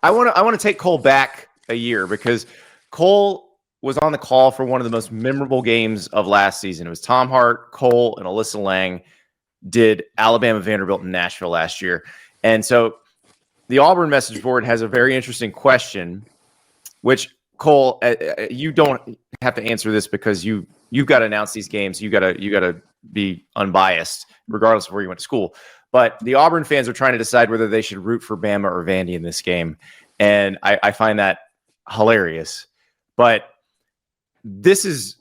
I want to take Cole back a year because Cole was on the call for one of the most memorable games of last season. It was Tom Hart, Cole, and Alyssa Lang did Alabama Vanderbilt in Nashville last year. And so the Auburn message board has a very interesting question, which Cole, you don't have to answer this because you've got to announce these games. You got to be unbiased, regardless of where you went to school. But the Auburn fans are trying to decide whether they should root for Bama or Vandy in this game, and I find that hilarious. But this is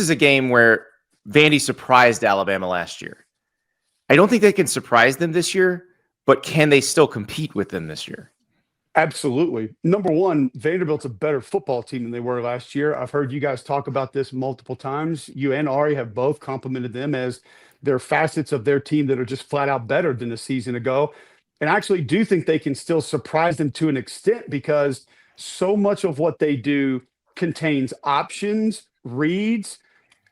a game where Vandy surprised Alabama last year. I don't think they can surprise them this year, but can they still compete with them this year? Absolutely. Number one, Vanderbilt's a better football team than they were last year. I've heard you guys talk about this multiple times. You and Ari have both complimented them as their facets of their team that are just flat out better than a season ago. And I actually do think they can still surprise them to an extent because so much of what they do contains options, reads,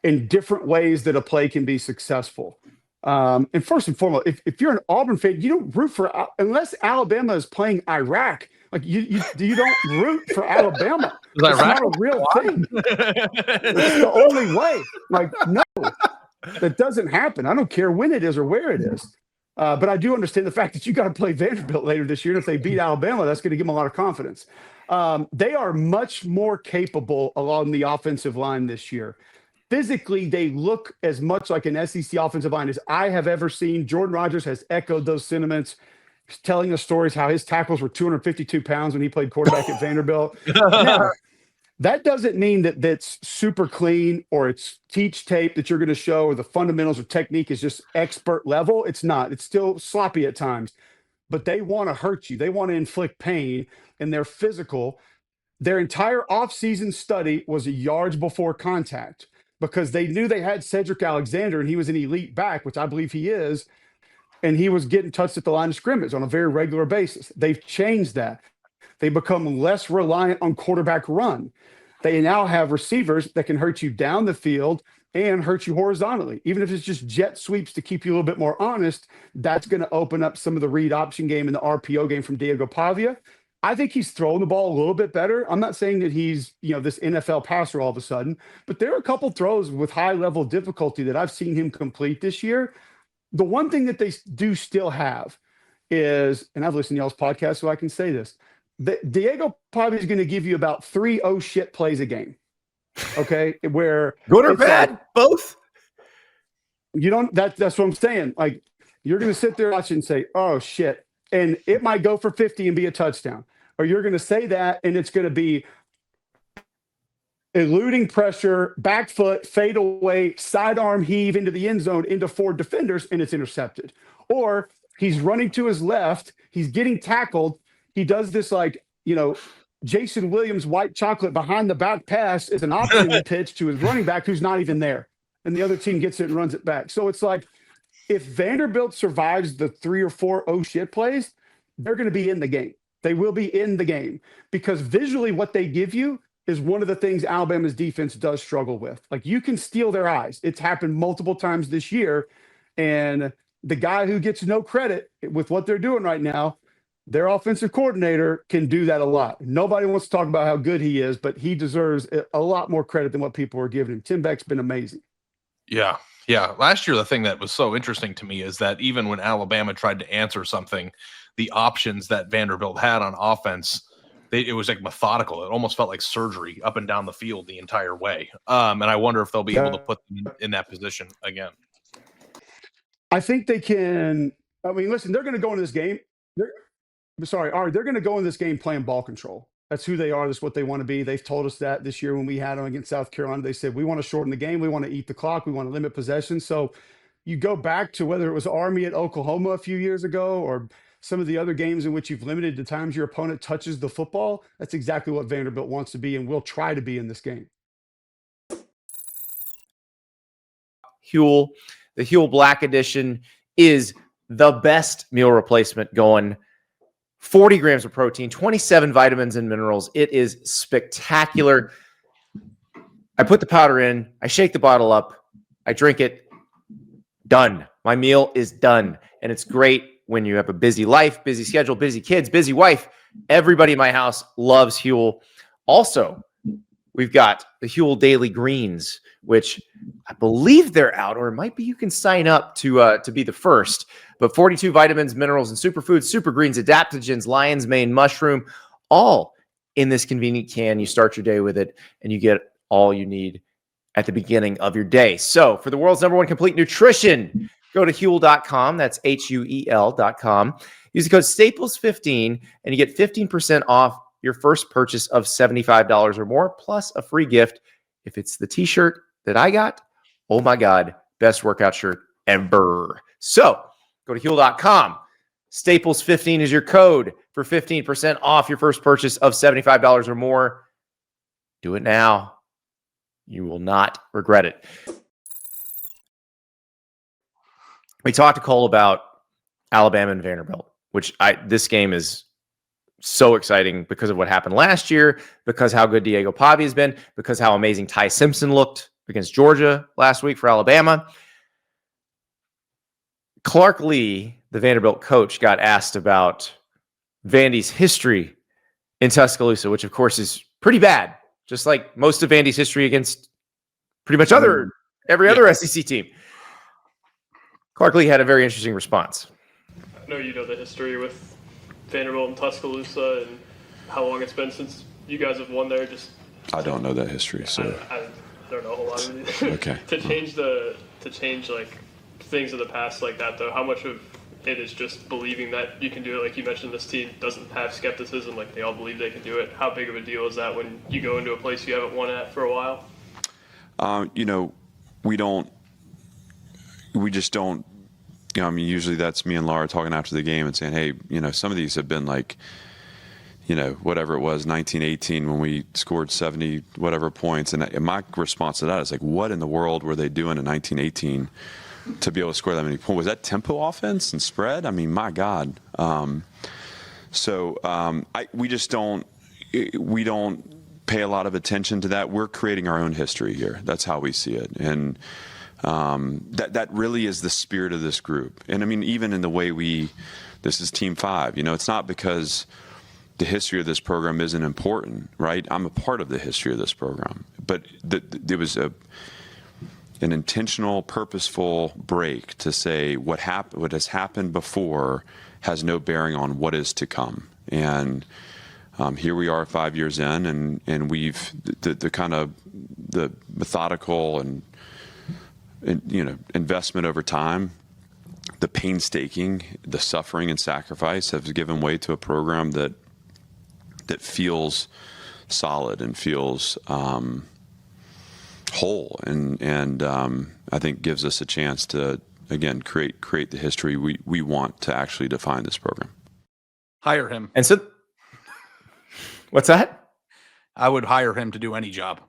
and different ways that a play can be successful. And first and foremost, if you're an Auburn fan, you don't root for unless Alabama is playing Iraq. Like you don't root for Alabama. It's not a real thing. It's the only way. Like no, that doesn't happen. I don't care when it is or where it is. But I do understand the fact that you got to play Vanderbilt later this year. And if they beat Alabama, that's going to give them a lot of confidence. They are much more capable along the offensive line this year. Physically, they look as much like an SEC offensive line as I have ever seen. Jordan Rodgers has echoed those sentiments, telling us stories how his tackles were 252 pounds when he played quarterback at Vanderbilt. Now, that doesn't mean that that's super clean or it's teach tape that you're going to show or the fundamentals or technique is just expert level. It's not. It's still sloppy at times. But they want to hurt you. They want to inflict pain, and they're physical. Their entire offseason study was yards before contact, because they knew they had Cedric Alexander and he was an elite back, which I believe he is, and he was getting touched at the line of scrimmage on a very regular basis. They've changed that. They become less reliant on quarterback run. They now have receivers that can hurt you down the field and hurt you horizontally. Even if it's just jet sweeps to keep you a little bit more honest, that's going to open up some of the read option game and the RPO game from Diego Pavia. I think he's throwing the ball a little bit better. I'm not saying that he's, this NFL passer all of a sudden, but there are a couple throws with high level of difficulty that I've seen him complete this year. The one thing that they do still have is, and I've listened to y'all's podcast, so I can say this, that Diego Pavia is going to give you about 3 oh shit plays a game. Okay. Where good or bad, both. You don't, that's what I'm saying. Like, you're going to sit there watching and say, oh shit. And it might go for 50 and be a touchdown. Or you're going to say that, and it's going to be eluding pressure, back foot, fade away, sidearm heave into the end zone, into 4 defenders, and it's intercepted. Or he's running to his left, he's getting tackled. He does this Jason Williams white chocolate behind the back pass is an option pitch to his running back who's not even there. And the other team gets it and runs it back. So it's like, if Vanderbilt survives the 3 or 4 oh shit plays, they're going to be in the game. They will be in the game because visually what they give you is one of the things Alabama's defense does struggle with. Like, you can steal their eyes. It's happened multiple times this year. And the guy who gets no credit with what they're doing right now, their offensive coordinator, can do that a lot. Nobody wants to talk about how good he is, but he deserves a lot more credit than what people are giving him. Tim Beck's been amazing. Yeah. Last year, the thing that was so interesting to me is that even when Alabama tried to answer something, the options that Vanderbilt had on offense, it was like methodical. It almost felt like surgery up and down the field the entire way. And I wonder if they'll be able to put them in that position again. I think they can. I mean, listen, they're going to go into this game. They're going to go in this game playing ball control. That's who they are. That's what they want to be. They've told us that this year when we had them against South Carolina. They said, we want to shorten the game. We want to eat the clock. We want to limit possession. So you go back to whether it was Army at Oklahoma a few years ago or some of the other games in which you've limited the times your opponent touches the football. That's exactly what Vanderbilt wants to be and will try to be in this game. Huel, the Huel Black Edition is the best meal replacement going. 40 grams of protein, 27 vitamins and minerals. It is spectacular. I put the powder in, I shake the bottle up, I drink it, done. My meal is done. And it's great when you have a busy life, busy schedule, busy kids, busy wife. Everybody in my house loves Huel. Also, we've got the Huel Daily Greens, which I believe they're out, or it might be you can sign up to be the first. But 42 vitamins, minerals, and superfoods, super greens, adaptogens, lion's mane, mushroom, all in this convenient can. You start your day with it, and you get all you need at the beginning of your day. So for the world's #1 complete nutrition, go to Huel.com. That's Huel.com. Use the code Staples15, and you get 15% off your first purchase of $75 or more, plus a free gift. If it's the t-shirt that I got, oh my God, best workout shirt ever. So go to Huel.com. Staples15 is your code for 15% off your first purchase of $75 or more. Do it now. You will not regret it. We talked to Cole about Alabama and Vanderbilt, which this game is so exciting because of what happened last year, because how good Diego Pavia has been, because how amazing Ty Simpson looked against Georgia last week for Alabama. Clark Lee, the Vanderbilt coach, got asked about Vandy's history in Tuscaloosa, which of course is pretty bad, just like most of Vandy's history against pretty much every other SEC team. Clark Lee had a very interesting response. I know you know the history with Vanderbilt and Tuscaloosa and how long it's been since you guys have won there. I don't know that history, so I don't know a whole lot of it. Okay. to change like things of the past like that, though, how much of it is just believing that you can do it? Like you mentioned, this team doesn't have skepticism, like they all believe they can do it. How big of a deal is that when you go into a place you haven't won at for a while? We just don't, usually that's me and Laura talking after the game and saying, hey, some of these have been like, whatever it was, 1918 when we scored 70 whatever points. And my response to that is like, what in the world were they doing in 1918 to be able to score that many points? Was that tempo offense and spread? I mean, my God. We just don't pay a lot of attention to that. We're creating our own history here. That's how we see it. And that really is the spirit of this group. And I mean, even in the way this is Team 5, it's not because the history of this program isn't important, right? I'm a part of the history of this program. But there was an intentional, purposeful break to say what has happened before has no bearing on what is to come. And here we are 5 years in, and we've the kind of the methodical and investment over time, the painstaking, the suffering and sacrifice have given way to a program that feels solid and feels whole, and I think gives us a chance to again create the history we want to actually define this program. Hire him. And so, what's that? I would hire him to do any job.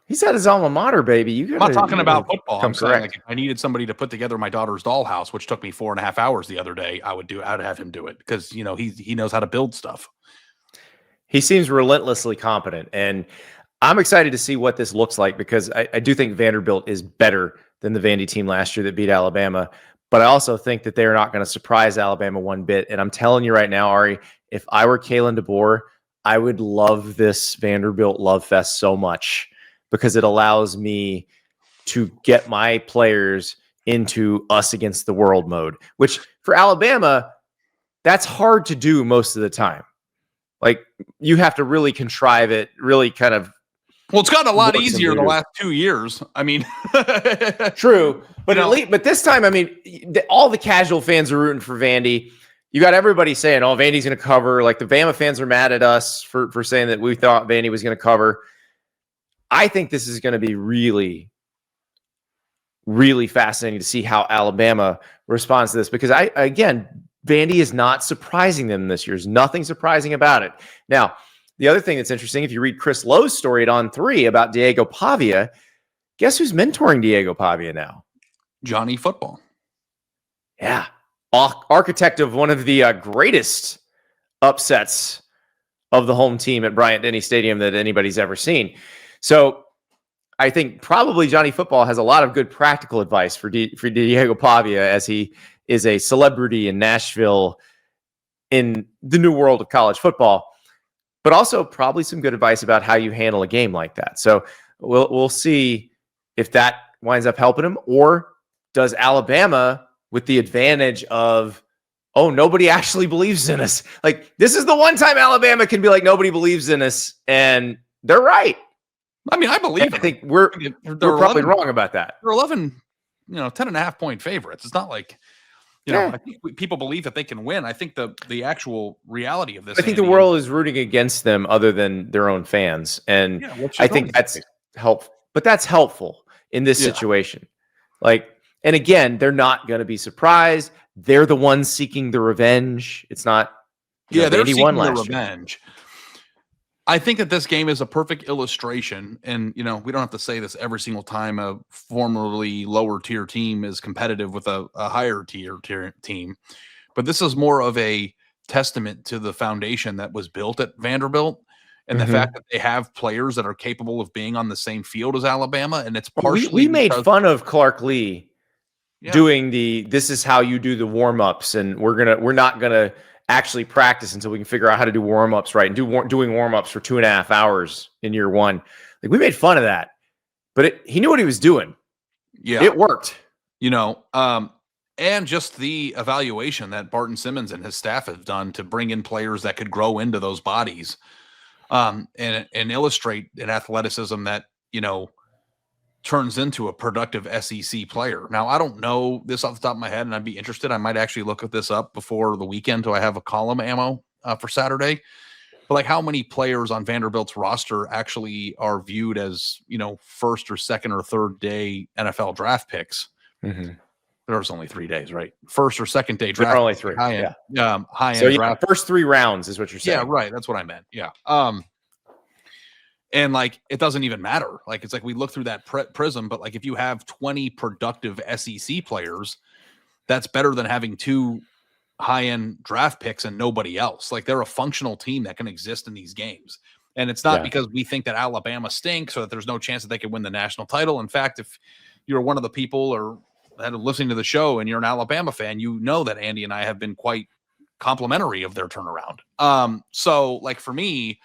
He's at his alma mater, baby. I'm not talking about football. I'm saying, correct. like, if I needed somebody to put together my daughter's dollhouse, which took me 4.5 hours the other day, I'd have him do it because he knows how to build stuff. He seems relentlessly competent, and I'm excited to see what this looks like because I do think Vanderbilt is better than the Vandy team last year that beat Alabama, but I also think that they're not going to surprise Alabama one bit. And I'm telling you right now, Ari, if I were Kalen DeBoer, I would love this Vanderbilt love fest so much because it allows me to get my players into us against the world mode, which for Alabama, that's hard to do most of the time. Like, you have to really contrive it, really kind of. Well, it's gotten a lot easier the last 2 years. I mean, true, but at least, but this time, I mean, all the casual fans are rooting for Vandy. You got everybody saying, "Oh, Vandy's going to cover." Like the Bama fans are mad at us for saying that we thought Vandy was going to cover. I think this is going to be really, really fascinating to see how Alabama responds to this because Vandy is not surprising them this year. There's nothing surprising about it. Now, the other thing that's interesting, if you read Chris Lowe's story at On3 about Diego Pavia, guess who's mentoring Diego Pavia now? Johnny Football. Yeah. Architect of one of the greatest upsets of the home team at Bryant-Denny Stadium that anybody's ever seen. So I think probably Johnny Football has a lot of good practical advice for Diego Pavia as he is a celebrity in Nashville in the new world of college football, but also probably some good advice about how you handle a game like that. So we'll see if that winds up helping him, or does Alabama, with the advantage of, oh, nobody actually believes in us. Like, this is the one time Alabama can be like, nobody believes in us, and they're right. I mean, I believe. I think we're probably wrong about that. They're 11, 10.5 point favorites. It's not like, I think people believe that they can win. I think the actual reality of this. I think the world is rooting against them other than their own fans. And I think that's helpful. But that's helpful in this situation. Like, and again, they're not going to be surprised. They're the ones seeking the revenge. It's not. They're seeking the revenge. I think that this game is a perfect illustration, and we don't have to say this every single time a formerly lower tier team is competitive with a higher tier team, but this is more of a testament to the foundation that was built at Vanderbilt, and the fact that they have players that are capable of being on the same field as Alabama, and it's partially we made fun of Clark Lee doing this is how you do the warm-ups, and we're not gonna actually practice until we can figure out how to do warm-ups right, and doing warm-ups for 2.5 hours in year one. Like, we made fun of that, but he knew what he was doing. Yeah, it worked. And just the evaluation that Barton Simmons and his staff have done to bring in players that could grow into those bodies, and illustrate an athleticism that turns into a productive SEC player. Now, I don't know this off the top of my head, and I'd be interested. I might actually look at this up before the weekend, so I have a column ammo for Saturday. But like, how many players on Vanderbilt's roster actually are viewed as first or second or third day NFL draft picks? There's only 3 days, right? First or second day draft. There are only 3. High end. So draft. First 3 rounds is what you're saying. Yeah, right. That's what I meant. Yeah. And like, it doesn't even matter. Like, it's like we look through that prism, but like, if you have 20 productive SEC players, that's better than having 2 high-end draft picks and nobody else. Like, they're a functional team that can exist in these games. And it's not because we think that Alabama stinks or that there's no chance that they could win the national title. In fact, if you're one of the people or that are listening to the show and you're an Alabama fan, you know that Andy and I have been quite complimentary of their turnaround. So like, for me,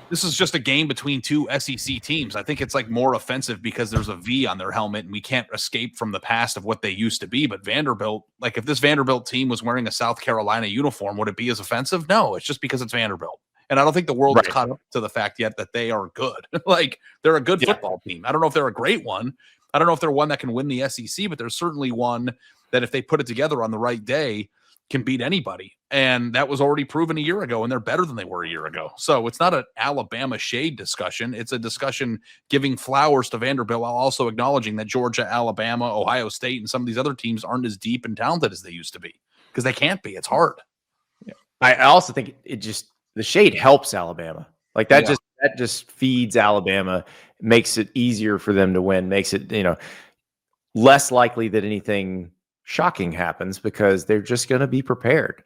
this is just a game between 2 SEC teams. I think it's like more offensive because there's a V on their helmet and we can't escape from the past of what they used to be. But Vanderbilt, like, if this Vanderbilt team was wearing a South Carolina uniform, would it be as offensive? No, it's just because it's Vanderbilt. And I don't think the world has caught up to the fact yet that they are good. Like, they're a good football team. I don't know if they're a great one. I don't know if they're one that can win the SEC, but there's certainly one that if they put it together on the right day, can beat anybody. And that was already proven a year ago, and they're better than they were a year ago. So it's not an Alabama shade discussion. It's a discussion giving flowers to Vanderbilt while also acknowledging that Georgia, Alabama, Ohio State, and some of these other teams aren't as deep and talented as they used to be, because they can't be. It's hard. Yeah. I also think the shade helps Alabama. Like, that just feeds Alabama, makes it easier for them to win, makes it, less likely that anything shocking happens because they're just going to be prepared.